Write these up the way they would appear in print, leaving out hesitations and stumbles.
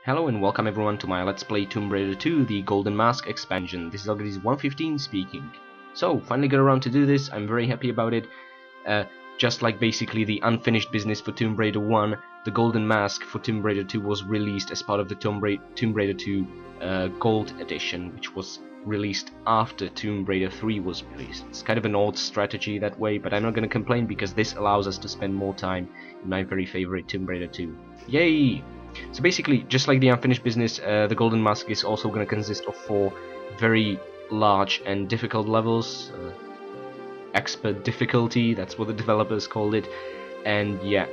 Hello and welcome everyone to my Let's Play Tomb Raider 2, the Golden Mask expansion. This is Algadies115 speaking. So, finally got around to do this, I'm very happy about it. Just like basically the unfinished business for Tomb Raider 1, the Golden Mask for Tomb Raider 2 was released as part of the Tomb Raider 2 Gold Edition, which was released after Tomb Raider 3 was released. It's kind of an odd strategy that way, but I'm not gonna complain because this allows us to spend more time in my very favorite Tomb Raider 2. Yay! So basically, just like the unfinished business, the Golden Mask is also going to consist of 4 very large and difficult levels. Expert difficulty, that's what the developers called it. And yeah,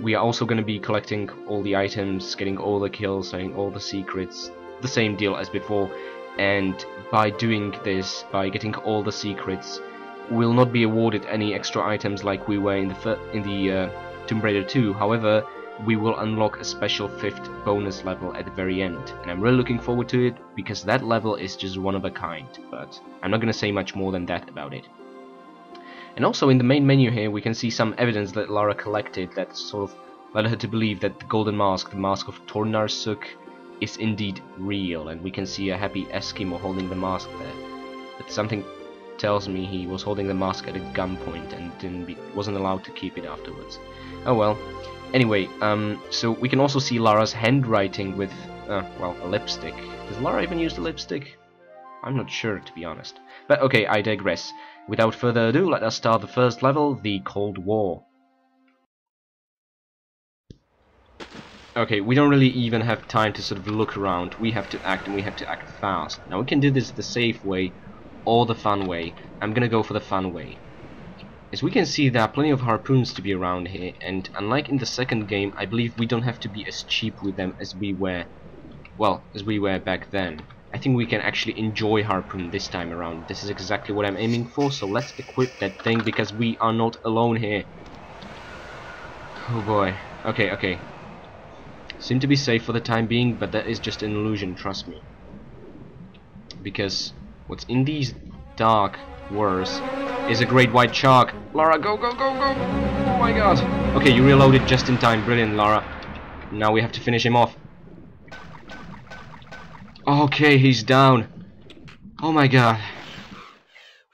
we are also going to be collecting all the items, getting all the kills, getting all the secrets, the same deal as before. And by doing this, by getting all the secrets, we'll not be awarded any extra items like we were in the Tomb Raider 2. However, we will unlock a special 5th bonus level at the very end, and I'm really looking forward to it because that level is just one of a kind, but I'm not gonna say much more than that about it. And also in the main menu here we can see some evidence that Lara collected that sort of led her to believe that the Golden Mask, the Mask of Tornarsuk, is indeed real, and we can see a happy Eskimo holding the mask there. But something tells me he was holding the mask at a gunpoint and wasn't allowed to keep it afterwards. Oh well. Anyway, so we can also see Lara's handwriting with, well, a lipstick. Does Lara even use the lipstick? I'm not sure, to be honest. But okay, I digress. Without further ado, let us start the first level, the Cold War. Okay, we don't really even have time to sort of look around. We have to act, and we have to act fast. Now we can do this the safe way, or the fun way. I'm gonna go for the fun way. As we can see, there are plenty of harpoons to be around here, and unlike in the second game, I believe we don't have to be as cheap with them as we were, well, as we were back then. I think we can actually enjoy harpoon this time around. This is exactly what I'm aiming for, so let's equip that thing because we are not alone here. Oh boy. Okay. Seem to be safe for the time being, but that is just an illusion, trust me. Because what's in these dark wars is a great white shark. Lara, go! Oh my god! Okay, you reloaded just in time. Brilliant, Lara. Now we have to finish him off. Okay, he's down. Oh my god.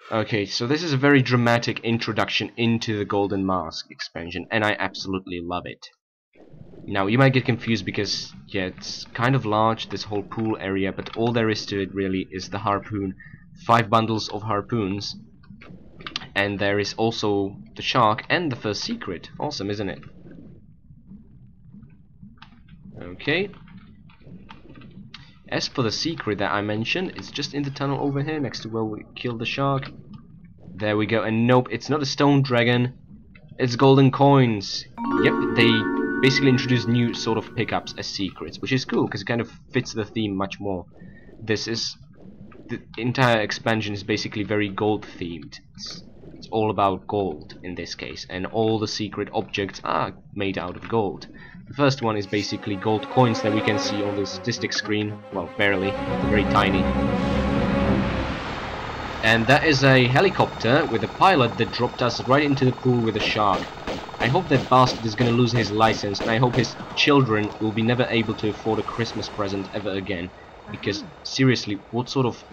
Okay, so this is a very dramatic introduction into the Golden Mask expansion, and I absolutely love it. Now, you might get confused because, yeah, it's kind of large, this whole pool area, but all there is to it really is the harpoon. 5 bundles of harpoons. And there is also the shark and the first secret. Awesome, isn't it? Okay. As for the secret that I mentioned, it's just in the tunnel over here next to where we killed the shark. There we go. And nope, it's not a stone dragon. It's golden coins. Yep, they basically introduced new sort of pickups as secrets, which is cool because it kind of fits the theme much more. The entire expansion is basically very gold themed. It's all about gold in this case, and all the secret objects are made out of gold. The first one is basically gold coins that we can see on the statistics screen. Well, barely, they're very tiny. And that is a helicopter with a pilot that dropped us right into the pool with a shark. I hope that bastard is gonna lose his license, and I hope his children will be never able to afford a Christmas present ever again. Because, seriously, what sort of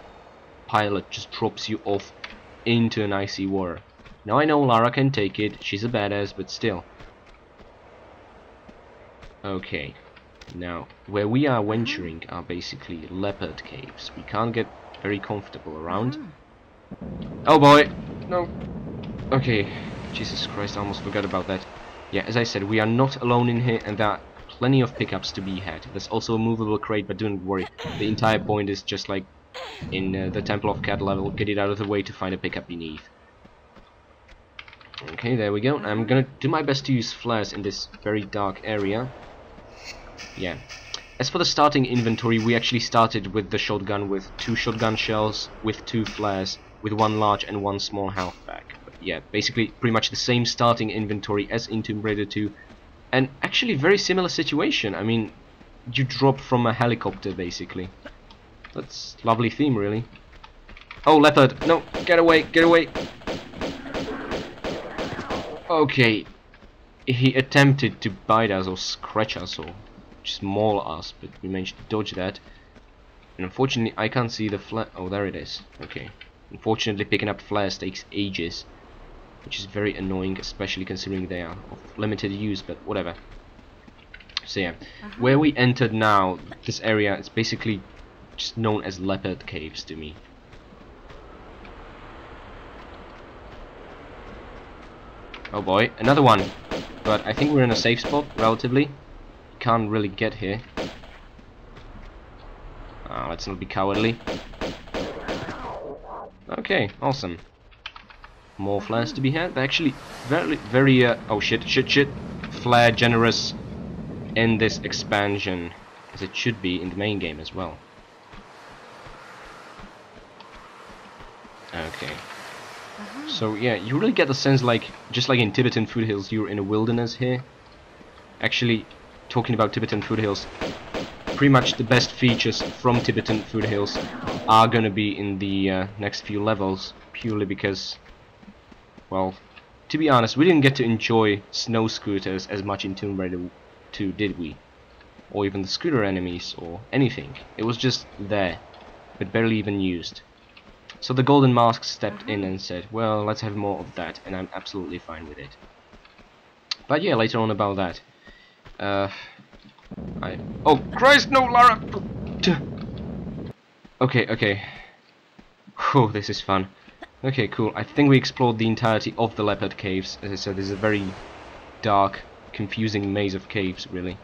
pilot just drops you off into an icy water? Now I know Lara can take it, she's a badass, but still. Okay, now, where we are venturing are basically leopard caves. We can't get very comfortable around. Oh boy! No! Okay, Jesus Christ, I almost forgot about that. Yeah, as I said, we are not alone in here, and there are plenty of pickups to be had. There's also a movable crate, but don't worry. The entire point is just like in the Temple of Cat level, get it out of the way to find a pickup beneath. Okay, there we go. I'm gonna do my best to use flares in this very dark area. Yeah. As for the starting inventory, we actually started with the shotgun with 2 shotgun shells, with 2 flares, with 1 large and 1 small health pack. But yeah, basically pretty much the same starting inventory as in Tomb Raider 2. And actually very similar situation. I mean, you drop from a helicopter basically. That's lovely theme, really. Oh, leopard! No, get away! Get away! Okay, he attempted to bite us or scratch us or just maul us, but we managed to dodge that. And unfortunately, I can't see the flare. Oh, there it is. Okay. Unfortunately, picking up flares takes ages, which is very annoying, especially considering they are of limited use, but whatever. So yeah, where we entered now, this area is basically just known as Leopard Caves to me. Oh boy, another one! But I think we're in a safe spot, relatively. Can't really get here. Let's not be cowardly. Okay, awesome. More flares to be had. They're actually very, oh shit, flare generous in this expansion, as it should be in the main game as well. Okay. So yeah, you really get the sense, like, just like in Tibetan foothills, you're in a wilderness here. Actually, talking about Tibetan foothills, pretty much the best features from Tibetan foothills are gonna be in the next few levels, purely because, well, to be honest, we didn't get to enjoy snow scooters as much in Tomb Raider 2, did we? Or even the scooter enemies, or anything. It was just there, but barely even used. So the Golden Mask stepped in and said, well, let's have more of that, and I'm absolutely fine with it. But yeah, later on about that. Oh, Christ, no, Lara! Okay. Oh, this is fun. Okay, cool. I think we explored the entirety of the Leopard Caves. As I said, this is a very dark, confusing maze of caves, really.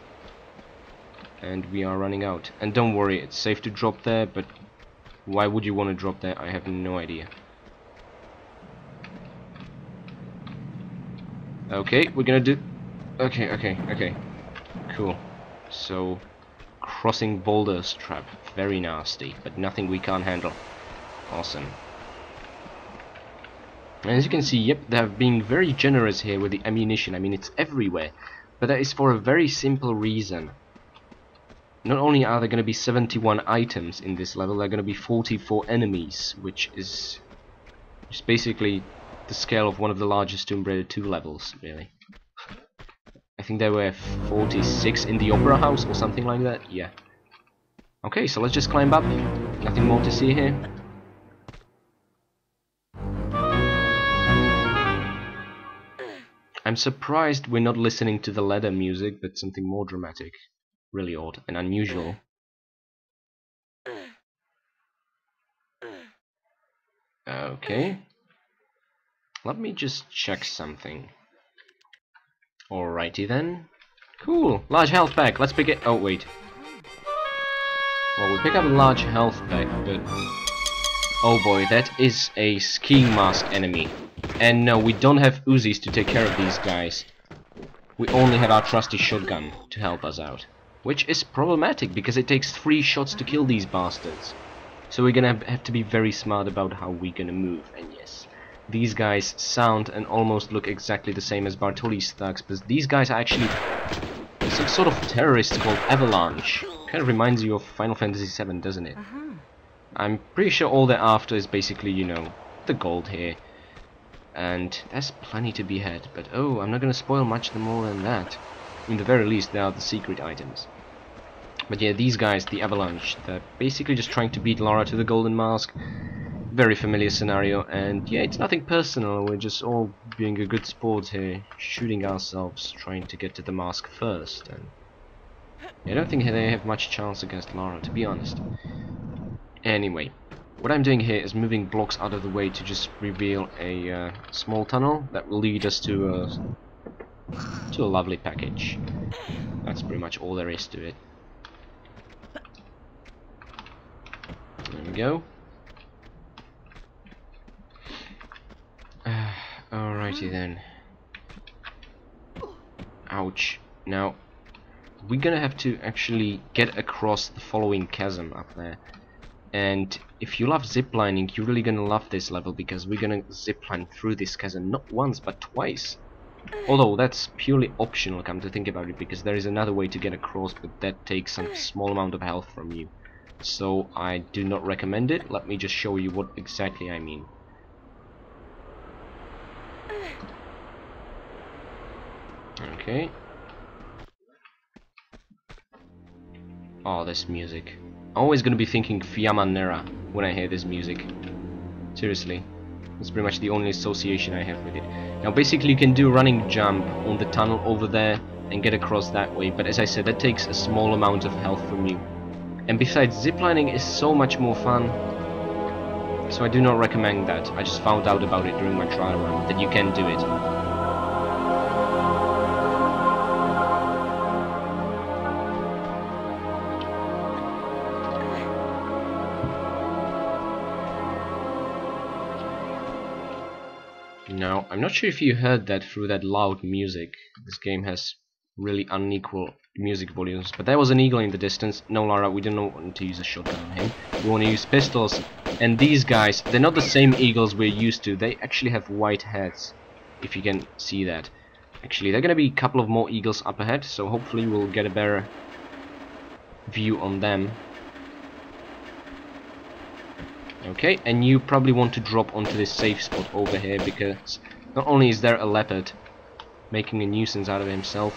And we are running out. And don't worry, it's safe to drop there, but why would you want to drop there? I have no idea. Okay, we're gonna do... Okay. Cool. So, crossing boulders trap. Very nasty, but nothing we can't handle. Awesome. And as you can see, yep, they're being very generous here with the ammunition. I mean, it's everywhere. But that is for a very simple reason. Not only are there going to be 71 items in this level, there are going to be 44 enemies, which is just basically the scale of one of the largest Tomb Raider 2 levels, really. I think there were 46 in the Opera House or something like that, yeah. Okay, so let's just climb up. Nothing more to see here. I'm surprised we're not listening to the ladder music, but something more dramatic. Really odd and unusual. Okay. Let me just check something. Alrighty then. Cool. Large health pack. Let's pick it. Oh, wait. Well, we'll pick up a large health pack, but... oh boy, that is a skiing mask enemy. And no, we don't have Uzis to take care of these guys. We only have our trusty shotgun to help us out. Which is problematic, because it takes 3 shots to kill these bastards. So we're gonna have to be very smart about how we're gonna move. And yes, these guys sound and almost look exactly the same as Bartoli's thugs, but these guys are actually some sort of terrorists called Avalanche. Kind of reminds you of Final Fantasy VII, doesn't it? I'm pretty sure all they're after is basically, you know, the gold here. And there's plenty to be had, but oh, I'm not gonna spoil much more than that. In the very least, they are the secret items. But yeah, these guys, the Avalanche, they're basically just trying to beat Lara to the Golden Mask. Very familiar scenario, and yeah, it's nothing personal, we're just all being a good sport here, shooting ourselves, trying to get to the mask first, and I don't think they have much chance against Lara, to be honest. Anyway, what I'm doing here is moving blocks out of the way to just reveal a small tunnel that will lead us to a lovely package. That's pretty much all there is to it. There we go. Alrighty then. Ouch. Now, we're gonna have to actually get across the following chasm up there. And if you love ziplining, you're really gonna love this level, because we're gonna zipline through this chasm not once but twice. Although that's purely optional, come to think about it, because there is another way to get across, but that takes some small amount of health from you. So I do not recommend it. Let me just show you what exactly I mean. Okay. Oh, this music. I'm always gonna be thinking Fiamma Nera when I hear this music. Seriously. That's pretty much the only association I have with it. Now basically you can do a running jump on the tunnel over there and get across that way, but as I said, that takes a small amount of health from you. And besides, ziplining is so much more fun, so I do not recommend that. I just found out about it during my trial run, that you can do it. Now, I'm not sure if you heard that through that loud music. This game has really unequal music volumes, but there was an eagle in the distance. No, Lara, we do not want to use a shotgun on him. We want to use pistols. And these guys, they're not the same eagles we're used to. They actually have white heads, if you can see that. Actually, there are going to be a couple of more eagles up ahead, so hopefully we'll get a better view on them. Okay, and you probably want to drop onto this safe spot over here, because not only is there a leopard making a nuisance out of himself,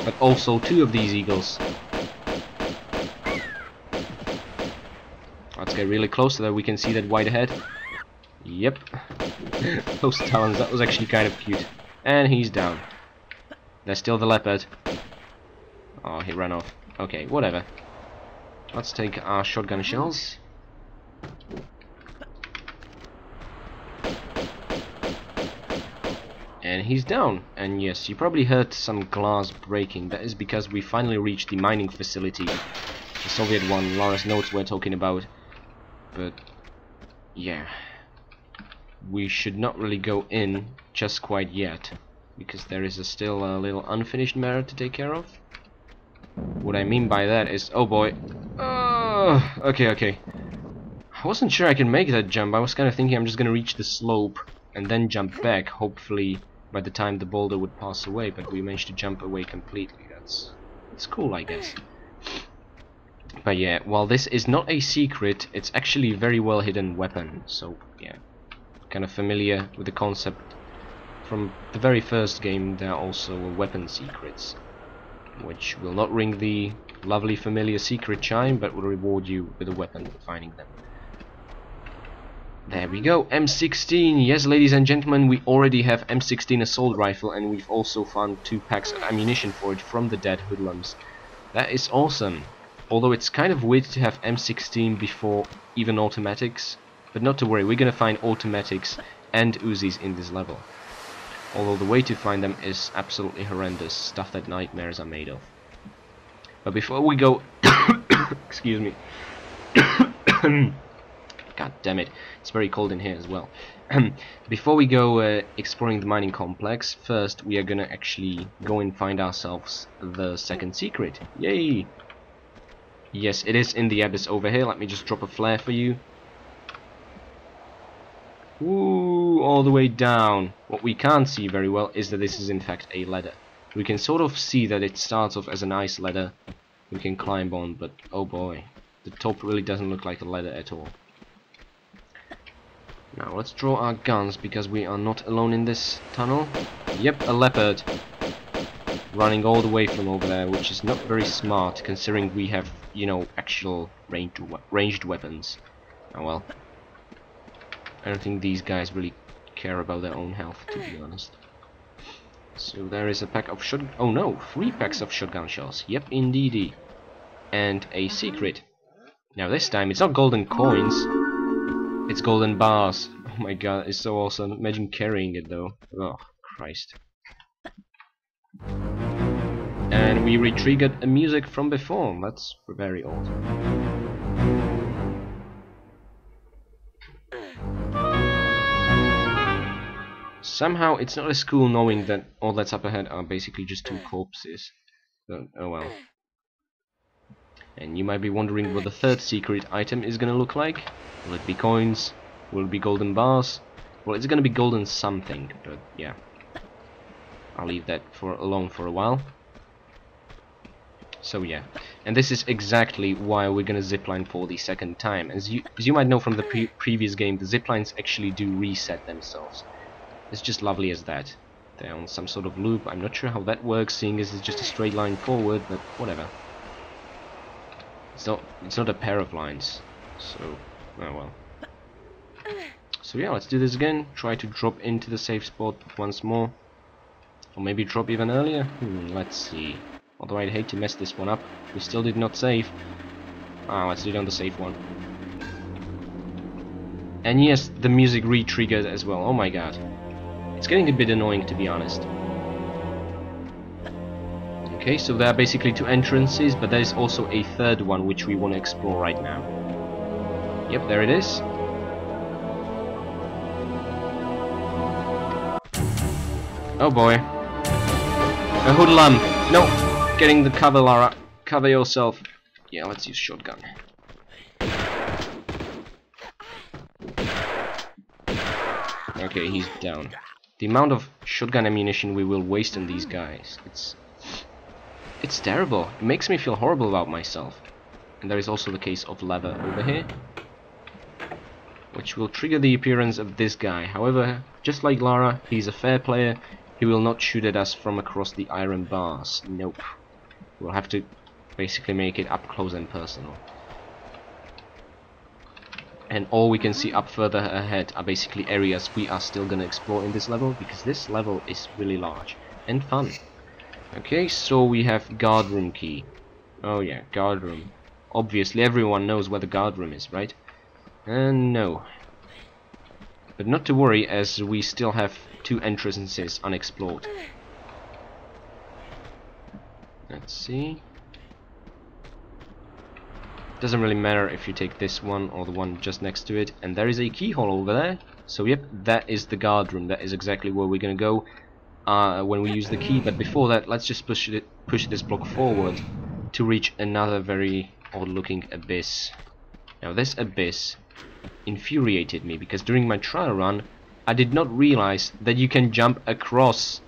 but also two of these eagles. Let's get really close so that we can see that white head. Yep. Those talons, that was actually kind of cute. And he's down. There's still the leopard. Oh, he ran off. Okay, whatever. Let's take our shotgun shells. And he's down. And yes, you probably heard some glass breaking. That is because we finally reached the mining facility. The Soviet one, Lara's notes we're talking about. But yeah, we should not really go in just quite yet, because there is still a little unfinished matter to take care of. What I mean by that is, oh boy, okay. I wasn't sure I can make that jump. I was kind of thinking I'm just gonna reach the slope and then jump back, hopefully by the time the boulder would pass away, but we managed to jump away completely. That's cool, I guess. But yeah, while this is not a secret, it's actually a very well hidden weapon, so yeah, kind of familiar with the concept. From the very first game there are also weapon secrets, which will not ring the lovely familiar secret chime, but will reward you with a weapon for finding them. There we go, M16, yes ladies and gentlemen, we already have M16 assault rifle, and we've also found 2 packs of ammunition for it from the dead hoodlums. That is awesome. Although it's kind of weird to have M16 before even automatics, but not to worry, we're gonna find automatics and Uzis in this level. Although the way to find them is absolutely horrendous, stuff that nightmares are made of. But before we go, excuse me, god damn it, it's very cold in here as well. Before we go exploring the mining complex, first we are gonna actually go and find ourselves the second secret. Yay! Yes, it is in the abyss over here. Let me just drop a flare for you. Ooh, all the way down. What we can't see very well is that this is in fact a ladder. We can sort of see that it starts off as a nice ladder we can climb on, but oh boy, the top really doesn't look like a ladder at all. Now let's draw our guns, because we are not alone in this tunnel. Yep, a leopard running all the way from over there, which is not very smart considering we have, you know, actual ranged weapons. Oh well. I don't think these guys really care about their own health, to be honest. So there is a pack of oh no, 3 packs of shotgun shells. Yep, indeedy. And a secret. Now this time it's not golden coins, it's golden bars. Oh my god, it's so awesome. Imagine carrying it though. Oh Christ. And we re-triggered a music from before. That's very old. Somehow it's not as cool knowing that all that's up ahead are basically just 2 corpses. But, oh well. And you might be wondering what the third secret item is gonna look like. Will it be coins? Will it be golden bars? Well, it's gonna be golden something, but yeah. I'll leave that alone for a while. So yeah, and this is exactly why we're gonna zipline for the second time. As you might know from the previous game, the ziplines actually do reset themselves. It's just lovely as that. They're on some sort of loop. I'm not sure how that works, seeing as it's just a straight line forward, but whatever. It's not a pair of lines. So, oh well. So yeah, let's do this again. Try to drop into the safe spot once more. Or maybe drop even earlier? Let's see. Although I'd hate to mess this one up. We still did not save. Let's do it on the safe one. And yes, the music re-triggered as well. Oh my god. It's getting a bit annoying, to be honest. Okay, so there are basically 2 entrances, but there is also a third one which we want to explore right now. Yep, there it is. Oh boy. A hoodlum! No! Getting the cover, Lara. Cover yourself. Yeah, let's use shotgun. Okay, he's down. The amount of shotgun ammunition we will waste on these guys, it's terrible. It makes me feel horrible about myself. And there is also the case of lava over here, which will trigger the appearance of this guy. However, just like Lara, he's a fair player. He will not shoot at us from across the iron bars. Nope. We'll have to basically make it up close and personal. And all we can see up further ahead are basically areas we are still gonna explore in this level, because this level is really large and fun. Okay, so we have guard room key. Oh yeah, guard room. Obviously everyone knows where the guard room is, right? No. But not to worry, as we still have 2 entrances unexplored. Let's see. Doesn't really matter if you take this one or the one just next to it. And there is a keyhole over there. So yep, that is the guard room. That is exactly where we're gonna go when we use the key. But before that, let's just push this block forward to reach another very odd looking abyss. Now this abyss infuriated me, because during my trial run I did not realize that you can jump across.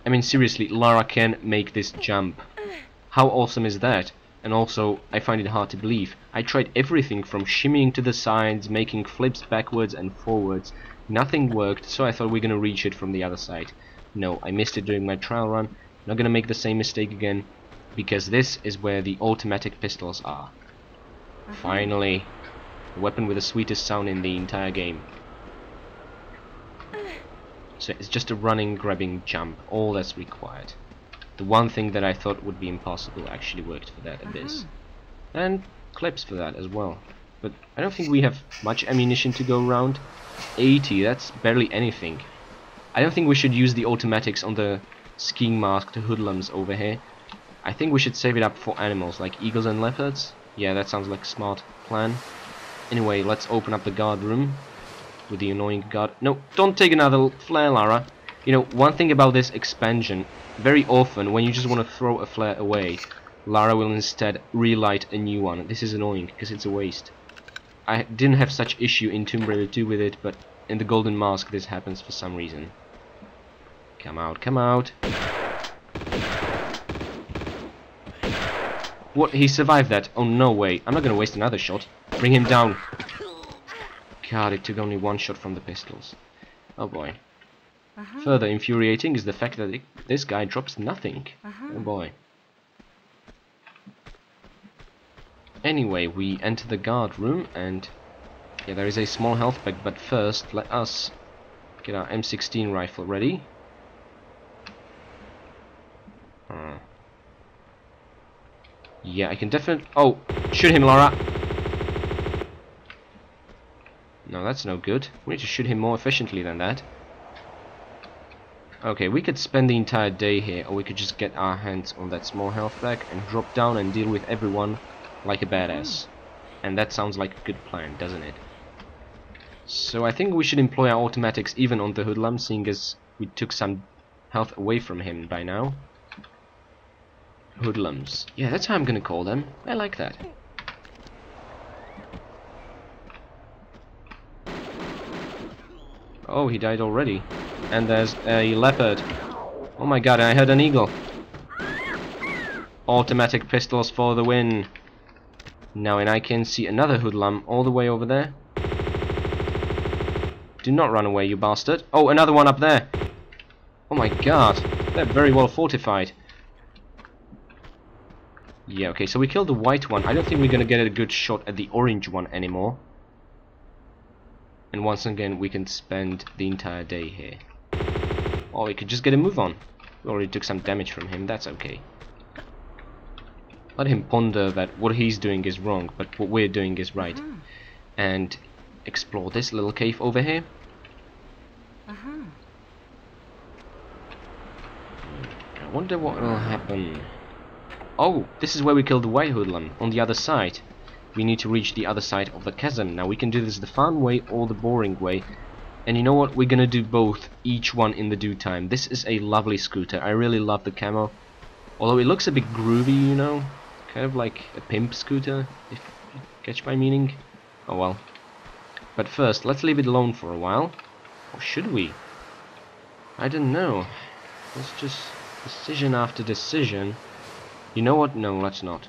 I mean, seriously, Lara can make this jump. How awesome is that? And also, I find it hard to believe. I tried everything from shimmying to the sides, making flips backwards and forwards. Nothing worked, so I thought we're gonna reach it from the other side. No, I missed it during my trial run. Not gonna make the same mistake again, because this is where the automatic pistols are. Finally, a weapon with the sweetest sound in the entire game. So it's just a running, grabbing jump, all that's required. The one thing that I thought would be impossible actually worked for that abyss. And clips for that as well. But I don't think we have much ammunition to go around. 80, that's barely anything. I don't think we should use the automatics on the skiing masked hoodlums over here. I think we should save it up for animals like eagles and leopards. Yeah, that sounds like a smart plan. Anyway, let's open up the guard room with the annoying guard. No, don't take another flare, Lara. You know, one thing about this expansion, very often when you just want to throw a flare away, Lara will instead relight a new one. This is annoying because it's a waste. I didn't have such issue in Tomb Raider 2 with it, but in the Golden Mask this happens for some reason. Come out, come out. What? He survived that? Oh, no way. I'm not gonna waste another shot. Bring him down. God, it took only 1 shot from the pistols. Oh boy. Further infuriating is the fact that this guy drops nothing. Oh boy. Anyway, we enter the guard room, and yeah, there is a small health pack, but first let us get our M16 rifle ready. Yeah, I can definitely... Oh! Shoot him, Lara! No, that's no good. We need to shoot him more efficiently than that. Okay, we could spend the entire day here, or we could just get our hands on that small health pack and drop down and deal with everyone like a badass. And that sounds like a good plan, doesn't it? So I think we should employ our automatics even on the hoodlum, seeing as we took some health away from him by now. Hoodlums. Yeah, that's how I'm gonna call them. I like that. Oh, he died already. And there's a leopard. Oh my god, I heard an eagle. Automatic pistols for the win. Now, and I can see another hoodlum all the way over there. Do not run away, you bastard. Oh, another one up there. Oh my god, they're very well fortified. Yeah, okay, so we killed the white one. I don't think we're gonna get a good shot at the orange one anymore. And once again, we can spend the entire day here. Or we could just get a move on. We already took some damage from him, that's okay. Let him ponder that what he's doing is wrong, but what we're doing is right. And explore this little cave over here. I wonder what will happen. Oh, this is where we killed the white hoodlum, on the other side. We need to reach the other side of the chasm. Now we can do this the fun way or the boring way. And you know what? We're gonna do both, each one in the due time. This is a lovely scooter. I really love the camo. Although it looks a bit groovy, you know. Kind of like a pimp scooter, if you catch my meaning. Oh well. But first, let's leave it alone for a while. Or should we? I don't know. Let's just... decision after decision. You know what? No, let's not.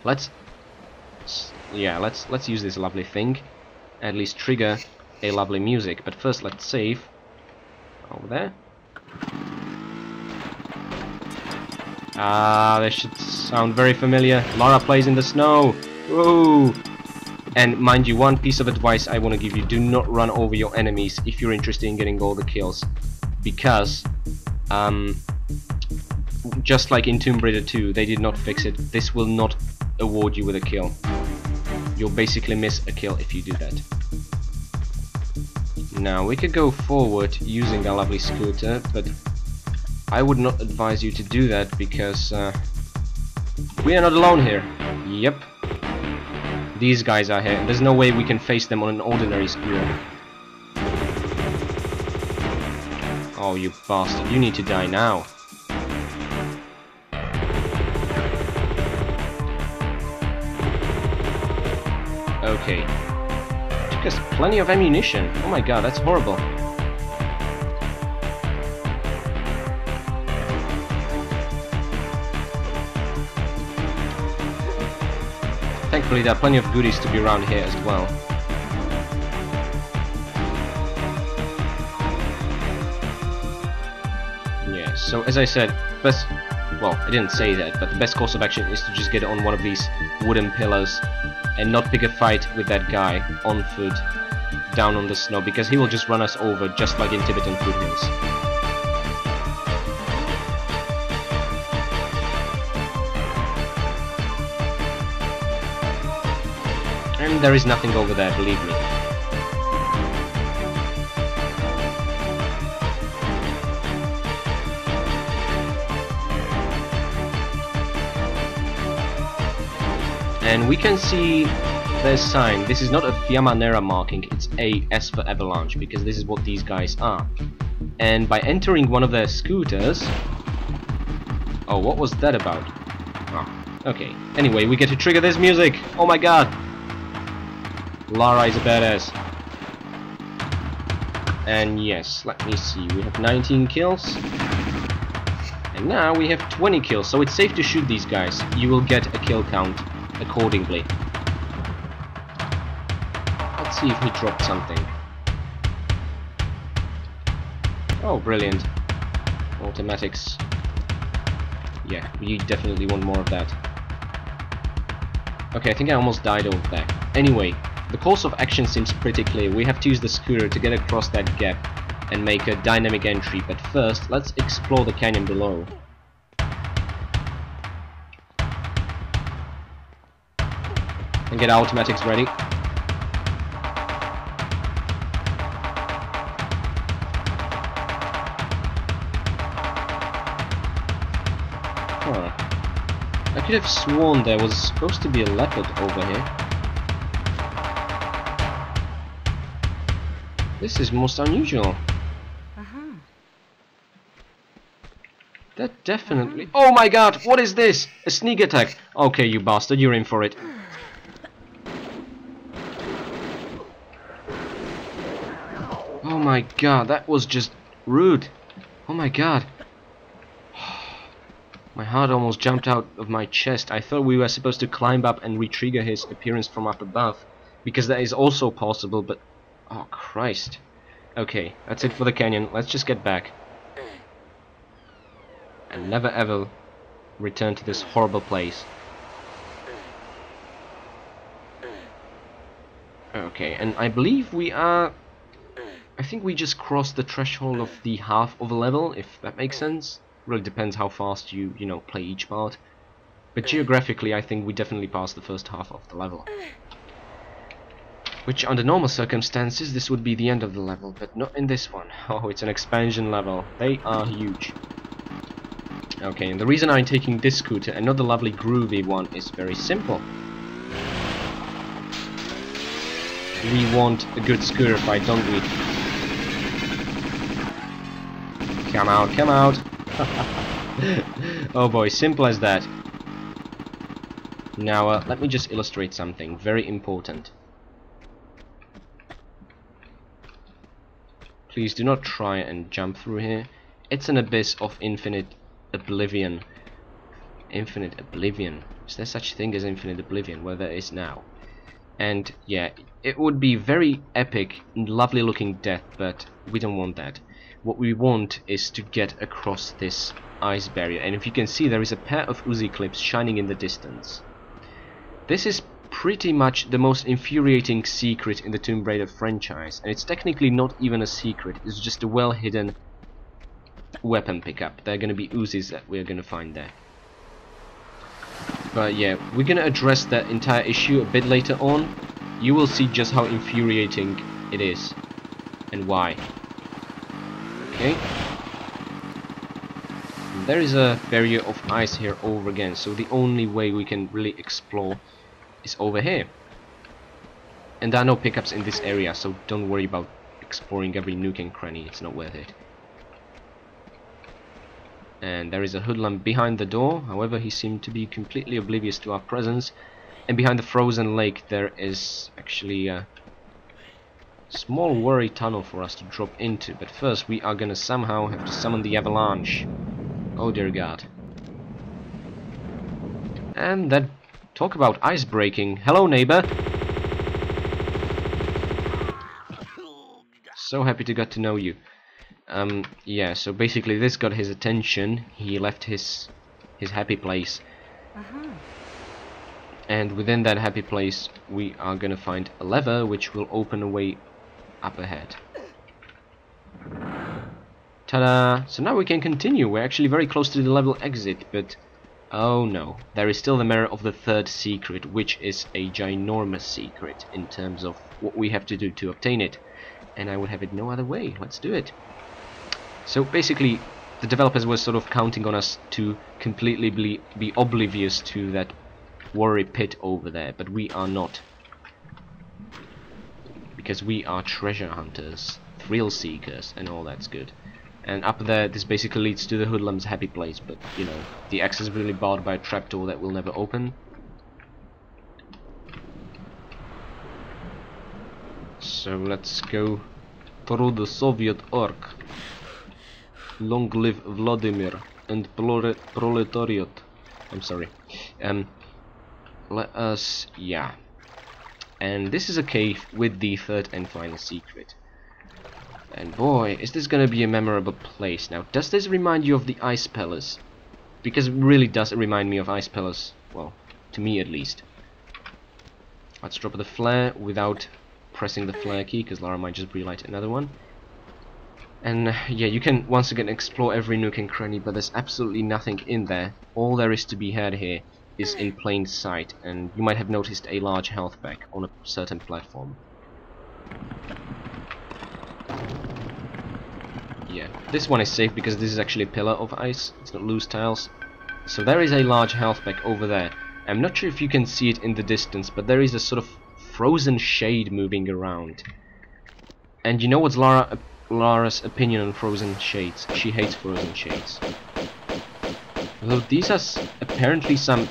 Let's use this lovely thing. At least trigger a lovely music. But first let's save. Over there. Ah, this should sound very familiar. Lara plays in the snow. Whoa! And mind you, one piece of advice I want to give you: do not run over your enemies if you're interested in getting all the kills, because just like in Tomb Raider 2, they did not fix it. This will not award you with a kill. You'll basically miss a kill if you do that. Now we could go forward using a lovely scooter, but I would not advise you to do that because we are not alone here. Yep. These guys are here, and there's no way we can face them on an ordinary scooter. Oh, you bastard. You need to die now. Okay. Took us plenty of ammunition. Oh my god, that's horrible. Thankfully, there are plenty of goodies to be around here as well. Yeah, so as I said, best... well, I didn't say that, but the best course of action is to just get on one of these wooden pillars and not pick a fight with that guy on foot down on the snow, because he will just run us over just like in Tibetan foothills. And there is nothing over there, believe me. And we can see their sign. This is not a Fiamanera marking, it's a S for Avalanche, because this is what these guys are. And by entering one of their scooters... oh, what was that about? Oh, okay. Anyway, we get to trigger this music! Oh my god! Lara is a badass. And yes, let me see, we have 19 kills. And now we have 20 kills, so it's safe to shoot these guys. You will get a kill count accordingly. Let's see if he dropped something. Oh, brilliant. Automatics. Yeah, we definitely want more of that. Okay, I think I almost died over there. Anyway, the course of action seems pretty clear. We have to use the scooter to get across that gap and make a dynamic entry, but first, let's explore the canyon below. And get our automatics ready. Huh. I could have sworn there was supposed to be a leopard over here. This is most unusual. That definitely... oh my god, what is this? A sneak attack. Okay, you bastard, you're in for it. Oh my god, that was just rude. Oh my god. My heart almost jumped out of my chest. I thought we were supposed to climb up and re-trigger his appearance from up above, because that is also possible, but... oh Christ. Okay, that's it for the canyon. Let's just get back. And never ever return to this horrible place. Okay, and I believe we are... I think we just crossed the threshold of the half of a level, if that makes sense. Really depends how fast you know, play each part. But geographically, I think we definitely passed the first half of the level. Which, under normal circumstances, this would be the end of the level, but not in this one. Oh, it's an expansion level. They are huge. Okay, and the reason I'm taking this scooter and not the lovely groovy one is very simple. We want a good scooter fight, don't we? Come out, come out! Oh boy, simple as that. Now, let me just illustrate something very important. Please do not try and jump through here. It's an abyss of infinite oblivion. Infinite oblivion. Is there such thing as infinite oblivion? Well, there is now. And yeah, it would be very epic, lovely looking death, but we don't want that. What we want is to get across this ice barrier, and if you can see, there is a pair of Uzi clips shining in the distance. This is pretty much the most infuriating secret in the Tomb Raider franchise, and it's technically not even a secret, it's just a well hidden weapon pickup. There are gonna be Uzis that we're gonna find there. But yeah, we're gonna address that entire issue a bit later on. You will see just how infuriating it is and why. Okay. There is a barrier of ice here over again, so the only way we can really explore is over here. And there are no pickups in this area, so don't worry about exploring every nook and cranny, it's not worth it. And there is a hoodlum behind the door, however he seemed to be completely oblivious to our presence. And behind the frozen lake there is actually a small worry tunnel for us to drop into, but first we are gonna somehow have to summon the avalanche. Oh dear god. And that... talk about ice breaking. Hello neighbor! So happy to get to know you. Yeah, so basically this got his attention. He left his happy place. And within that happy place we are gonna find a lever which will open a way up ahead. Ta-da! So now we can continue. We're actually very close to the level exit, but oh no, there is still the mirror of the third secret, which is a ginormous secret in terms of what we have to do to obtain it. And I would have it no other way. Let's do it. So basically, the developers were sort of counting on us to completely be oblivious to that worry pit over there, but we are not. Because we are treasure hunters, thrill seekers, and all that's good. And up there, this basically leads to the hoodlum's happy place, but, you know, the access is really barred by a trapdoor that will never open. So let's go through the Soviet Ark. Long live Vladimir and proletariat. I'm sorry. Let us... yeah. And this is a cave with the third and final secret. And boy, is this gonna be a memorable place. Now, does this remind you of the Ice Palace? Because it really does remind me of Ice Palace. Well, to me at least. Let's drop the flare without pressing the flare key, because Lara might just relight another one. And yeah, you can once again explore every nook and cranny, but there's absolutely nothing in there. All there is to be had here is in plain sight, and you might have noticed a large health pack on a certain platform. Yeah, this one is safe because this is actually a pillar of ice, it's not loose tiles. So there is a large health pack over there. I'm not sure if you can see it in the distance, but there is a sort of frozen shade moving around. And you know what's Lara's opinion on frozen shades? She hates frozen shades. Although these are apparently some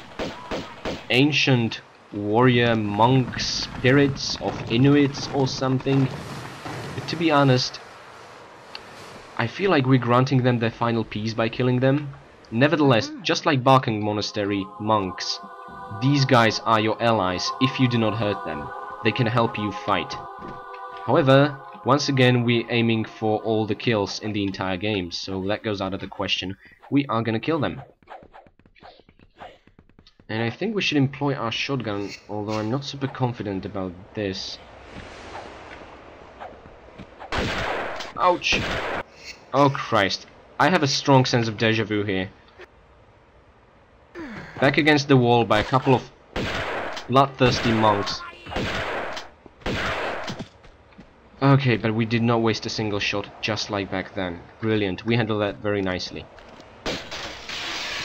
ancient warrior monk spirits of Inuits or something. But to be honest, I feel like we're granting them their final peace by killing them. Nevertheless, just like Balkan Monastery monks, these guys are your allies if you do not hurt them. They can help you fight. However, once again we're aiming for all the kills in the entire game, so that goes out of the question. We are gonna kill them. And I think we should employ our shotgun, although I'm not super confident about this. Ouch! Oh Christ. I have a strong sense of deja vu here. Back against the wall by a couple of bloodthirsty monks. Okay, but we did not waste a single shot, just like back then. Brilliant, we handled that very nicely.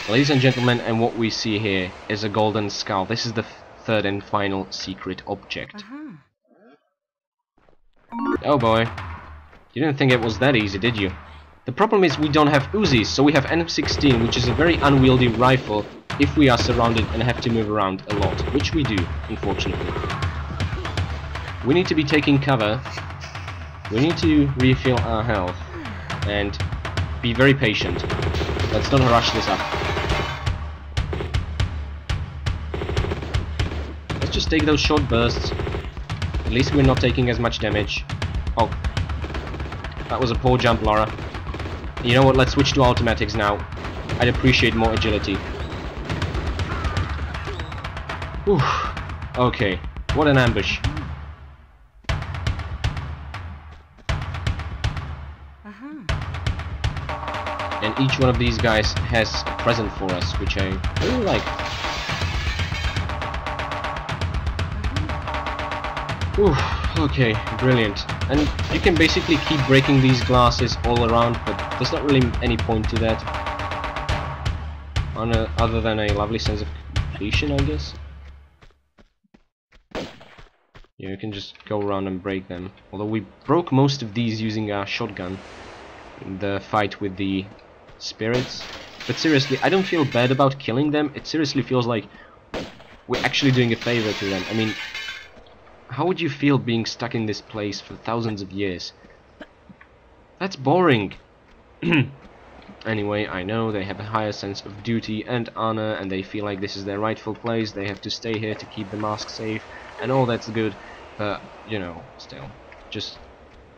Ladies and gentlemen, and what we see here is a golden skull. This is the third and final secret object. Oh boy. You didn't think it was that easy, did you? The problem is we don't have Uzis, so we have M16, which is a very unwieldy rifle if we are surrounded and have to move around a lot, which we do, unfortunately. We need to be taking cover. We need to refill our health and be very patient. Let's not rush this up. Let's just take those short bursts. At least we're not taking as much damage. Oh, that was a poor jump, Laura. You know what, let's switch to automatics now. I'd appreciate more agility. Whew. Okay, what an ambush. And each one of these guys has a present for us, which I really like. Whew. Okay, brilliant. And you can basically keep breaking these glasses all around, but there's not really any point to that. Other than a lovely sense of completion, I guess. Yeah, you can just go around and break them. Although we broke most of these using our shotgun in the fight with the spirits. But seriously, I don't feel bad about killing them. It seriously feels like we're actually doing a favor to them. I mean, how would you feel being stuck in this place for thousands of years? That's boring. Anyway, I know they have a higher sense of duty and honor, and they feel like this is their rightful place. They have to stay here to keep the mask safe, and all that's good. But, you know, still, just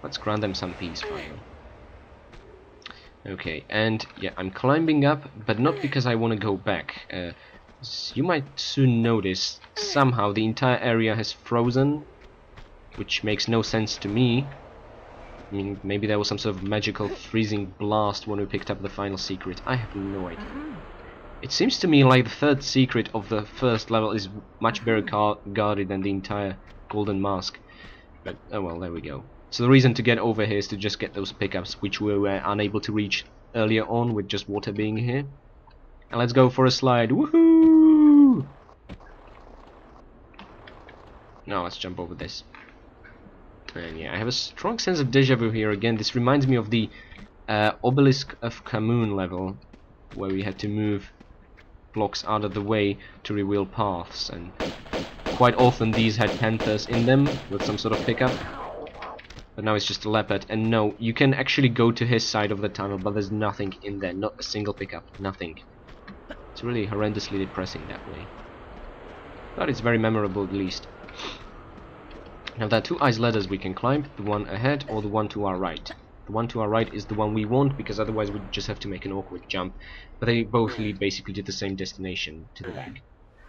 let's grant them some peace finally. Okay, and yeah, I'm climbing up, but not because I want to go back. You might soon notice somehow the entire area has frozen, which makes no sense to me. I mean, maybe there was some sort of magical freezing blast when we picked up the final secret. I have no idea. It seems to me like the third secret of the first level is much better guarded than the entire golden mask. But, oh well, there we go. So the reason to get over here is to just get those pickups, which we were unable to reach earlier on with just water being here. And let's go for a slide. Woohoo! Now let's jump over this. And yeah, I have a strong sense of deja vu here again. This reminds me of the Obelisk of Khamun level, where we had to move blocks out of the way to reveal paths, and quite often these had panthers in them with some sort of pickup. But now it's just a leopard, and no, you can actually go to his side of the tunnel, but there's nothing in there, not a single pickup, nothing. It's really horrendously depressing that way. But it's very memorable at least. Now there are two ice ladders we can climb, the one ahead or the one to our right. The one to our right is the one we want, because otherwise we'd just have to make an awkward jump. But they both lead basically to the same destination, to the back.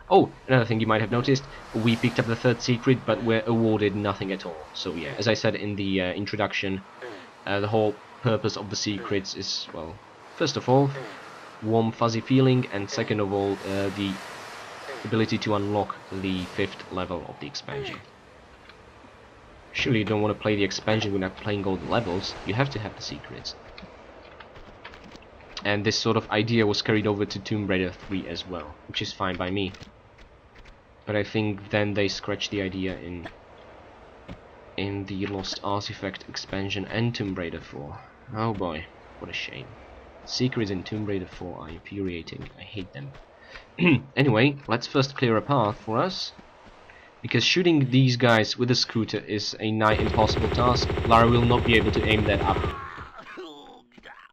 Oh, another thing you might have noticed, we picked up the third secret, but we're awarded nothing at all. So yeah, as I said in the introduction, the whole purpose of the secrets is, well, first of all, warm fuzzy feeling, and second of all, the ability to unlock the 5th level of the expansion. Surely you don't want to play the expansion without playing golden levels, you have to have the secrets. And this sort of idea was carried over to Tomb Raider 3 as well, which is fine by me. But I think then they scratched the idea in the Lost Artifact expansion and Tomb Raider 4. Oh boy, what a shame. Secrets in Tomb Raider 4 are infuriating, I hate them. Anyway, let's first clear a path for us, because shooting these guys with a scooter is a nigh impossible task. Lara will not be able to aim that up.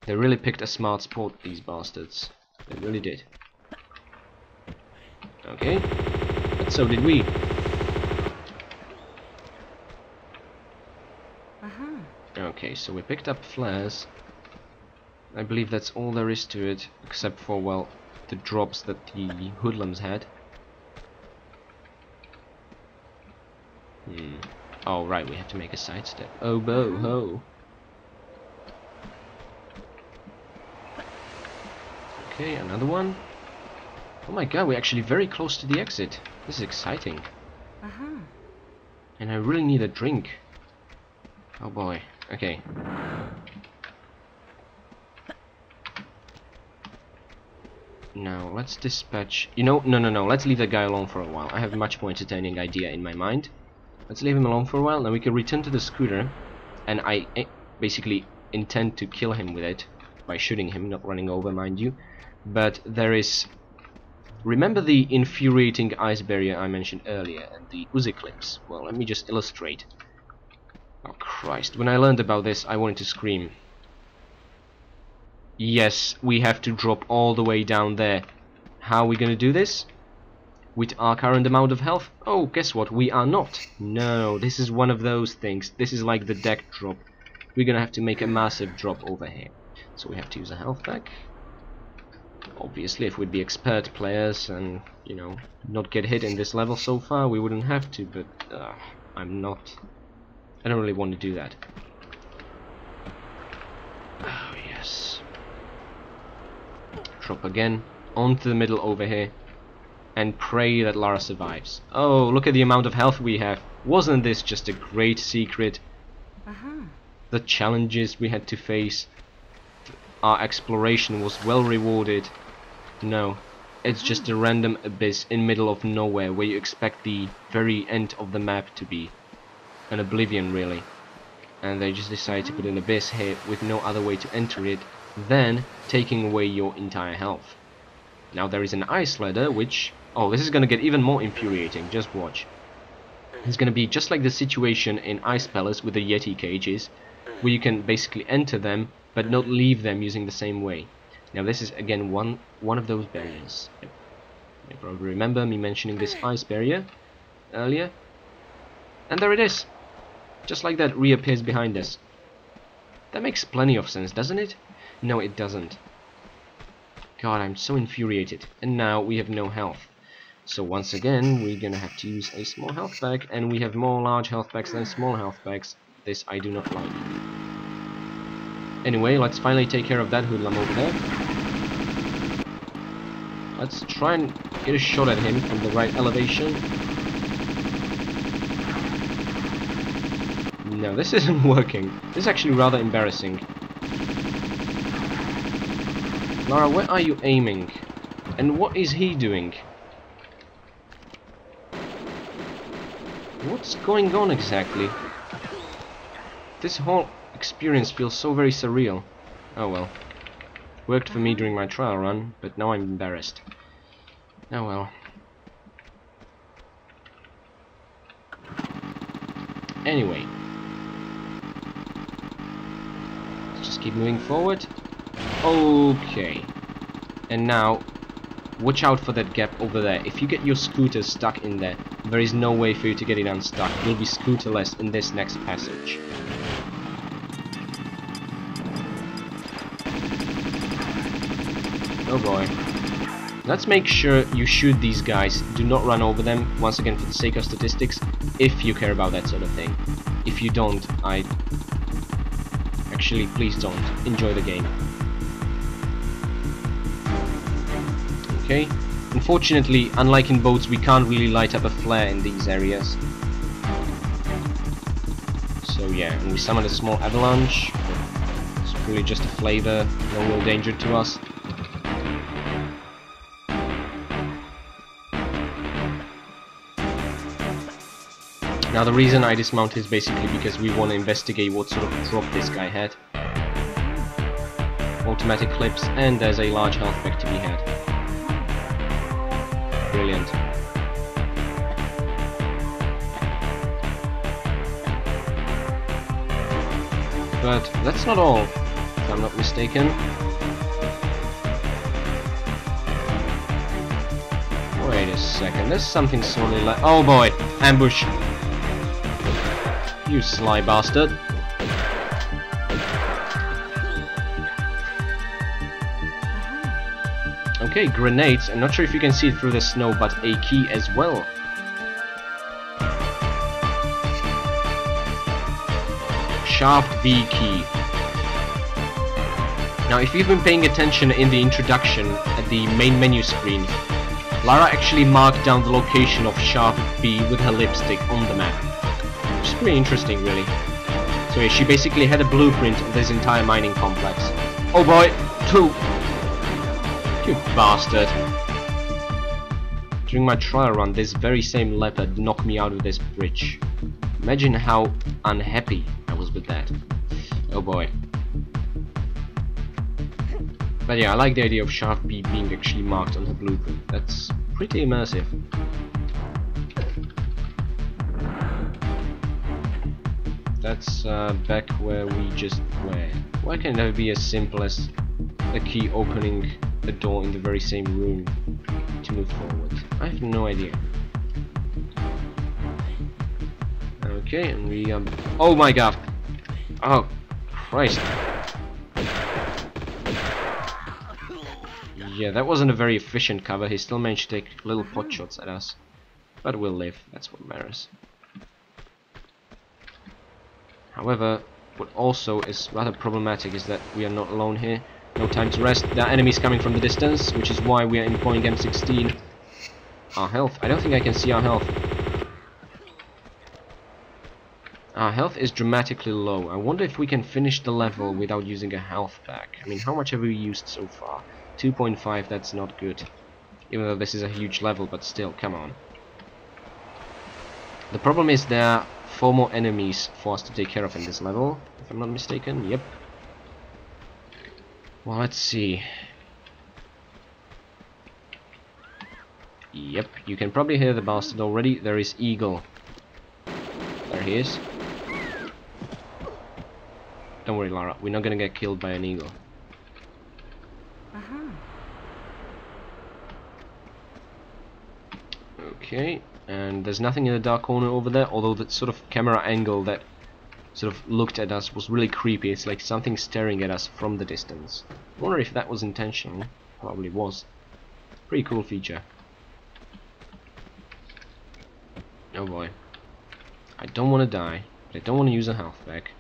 They really picked a smart spot, these bastards. They really did. Okay, but so did we. Okay, so we picked up flares. I believe that's all there is to it, except for, well, the drops that the hoodlums had. Oh, right, we have to make a sidestep. Oh, bo ho. Okay, another one. Oh my god, we're actually very close to the exit. This is exciting. And I really need a drink. Oh boy. Okay. Now, let's dispatch... You know, no. Let's leave that guy alone for a while. I have a much more entertaining idea in my mind. Let's leave him alone for a while. Now we can return to the scooter. And I basically intend to kill him with it. By shooting him, not running over, mind you. But there is... Remember the infuriating ice barrier I mentioned earlier and the Uzi clips? Well, let me just illustrate. Oh Christ, when I learned about this I wanted to scream. Yes, we have to drop all the way down there. How are we gonna do this? With our current amount of health? Oh, guess what? We are not. No, this is one of those things. This is like the deck drop. We're gonna have to make a massive drop over here. So we have to use a health pack. Obviously, if we'd be expert players and, you know, not get hit in this level so far, we wouldn't have to, but I'm not. I don't really want to do that. Oh, yes. Drop again, onto the middle over here, and pray that Lara survives. Oh, look at the amount of health we have. Wasn't this just a great secret? The challenges we had to face. Our exploration was well rewarded. No, it's just a random abyss in middle of nowhere where you expect the very end of the map to be. An oblivion, really. And they just decided to put an abyss here with no other way to enter it than taking away your entire health. Now there is an ice ladder which... Oh, this is gonna get even more infuriating, just watch. It's gonna be just like the situation in Ice Palace with the Yeti cages, where you can basically enter them but not leave them using the same way. Now this is again one of those barriers. You probably remember me mentioning this ice barrier earlier. And there it is. Just like that, reappears behind us. That makes plenty of sense, doesn't it? No, it doesn't. God, I'm so infuriated. And now we have no health. So once again, we're gonna have to use a small health pack, and we have more large health packs than small health packs. This I do not like. Anyway, let's finally take care of that hoodlum over there. Let's try and get a shot at him from the right elevation. No, this isn't working. This is actually rather embarrassing. Lara, where are you aiming? And what is he doing? What's going on exactly? This whole experience feels so very surreal. Oh well. Worked for me during my trial run, but now I'm embarrassed. Oh well. Anyway. Let's just keep moving forward. Okay. And now, watch out for that gap over there. If you get your scooter stuck in there, there is no way for you to get it unstuck. You'll be scooterless in this next passage. Oh boy. Let's make sure you shoot these guys. Do not run over them, once again for the sake of statistics, if you care about that sort of thing. If you don't, Actually, please don't. Enjoy the game. Okay. Unfortunately, unlike in boats, we can't really light up a flare in these areas. So yeah, and we summon a small avalanche. It's really just a flavor, no real danger to us. Now the reason I dismount is basically because we want to investigate what sort of drop this guy had. Automatic clips, and there's a large health pack to be had. Brilliant. But that's not all, if I'm not mistaken. Wait a second, there's something sorely like... Oh boy! Ambush! You sly bastard. Okay, grenades. I'm not sure if you can see it through the snow, but a key as well. sharp B key. Now, if you've been paying attention in the introduction at the main menu screen, Lara actually marked down the location of sharp B with her lipstick on the map. Which is pretty interesting, really. So yeah, she basically had a blueprint of this entire mining complex. Oh boy! Two! You bastard! During my trial run, this very same leopard knocked me out of this bridge. Imagine how unhappy I was with that. Oh boy. But yeah, I like the idea of sharp B being actually marked on her blueprint. That's pretty immersive. That's back where we just were. Why can't that be as simple as a key opening a door in the very same room to move forward? I have no idea. Okay, and we oh my god! Oh Christ! Yeah, that wasn't a very efficient cover. He still managed to take little pot shots at us, but we'll live. That's what matters. However, what also is rather problematic is that we are not alone here. No time to rest. There are enemies coming from the distance, which is why we are employing M16. Our health. I don't think I can see our health. Our health is dramatically low. I wonder if we can finish the level without using a health pack. I mean, how much have we used so far? 2.5, that's not good. Even though this is a huge level, but still, come on. The problem is there are 4 more enemies for us to take care of in this level, if I'm not mistaken. Yep. Well, let's see. Yep, you can probably hear the bastard already. There is Eagle. There he is. Don't worry, Lara, we're not gonna get killed by an eagle. Okay, and there's nothing in the dark corner over there, although that sort of camera angle that sort of looked at us was really creepy. It's like something staring at us from the distance. I wonder if that was intentional. Probably was. Pretty cool feature. Oh boy. I don't want to die, but I don't want to use a health pack.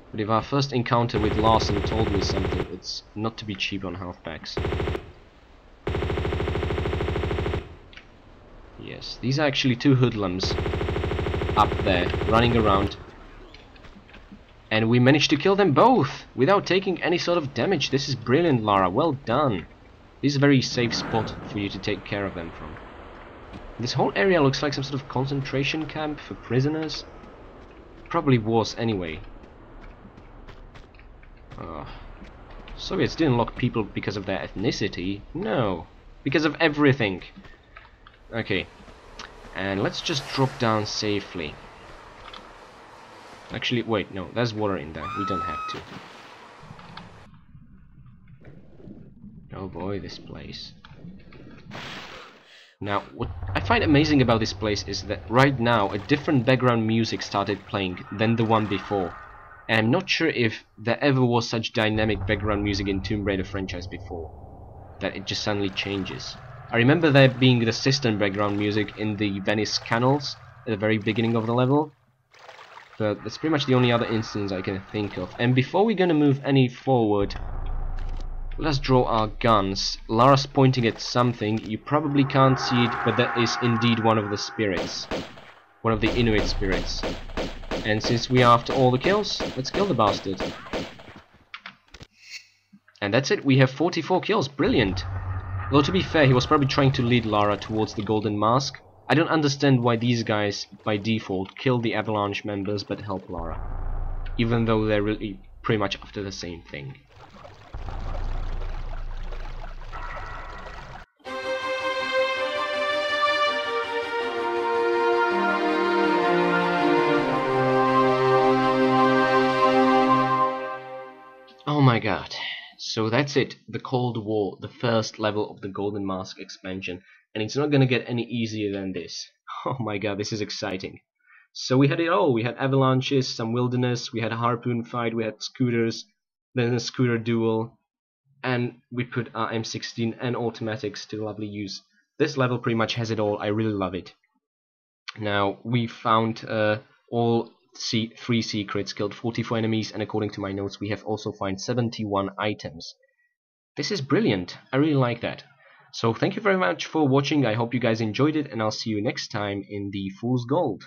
But if our first encounter with Larson told me something, it's not to be cheap on health packs. Yes, these are actually 2 hoodlums up there, running around. And we managed to kill them both without taking any sort of damage. This is brilliant, Lara. Well done. This is a very safe spot for you to take care of them from. This whole area looks like some sort of concentration camp for prisoners. Probably was anyway. Soviets didn't lock people because of their ethnicity. No, because of everything. Okay, and let's just drop down safely. Actually, wait, no, there's water in there. We don't have to. Oh boy, this place. Now, what I find amazing about this place is that right now a different background music started playing than the one before. And I'm not sure if there ever was such dynamic background music in Tomb Raider franchise before. That it just suddenly changes. I remember there being the system background music in the Venice canals at the very beginning of the level. But that's pretty much the only other instance I can think of. And before we're gonna move any forward, let's draw our guns. Lara's pointing at something. You probably can't see it, but that is indeed one of the spirits. One of the Inuit spirits. And since we are after all the kills, let's kill the bastard. And that's it, we have 44 kills, brilliant! Though to be fair, he was probably trying to lead Lara towards the Golden Mask. I don't understand why these guys, by default, kill the Avalanche members but help Lara. Even though they're really pretty much after the same thing. Oh my god. So that's it, the Cold War, the first level of the Golden Mask expansion. And it's not gonna get any easier than this. Oh my god, this is exciting. So we had it all. We had avalanches, some wilderness, we had a harpoon fight, we had scooters, then a scooter duel, and we put our M16 and automatics to lovely use. This level pretty much has it all. I really love it. Now, we found all 3 secrets, killed 44 enemies, and according to my notes we have also found 71 items. This is brilliant. I really like that. So thank you very much for watching. I hope you guys enjoyed it, and I'll see you next time in the Fool's Gold.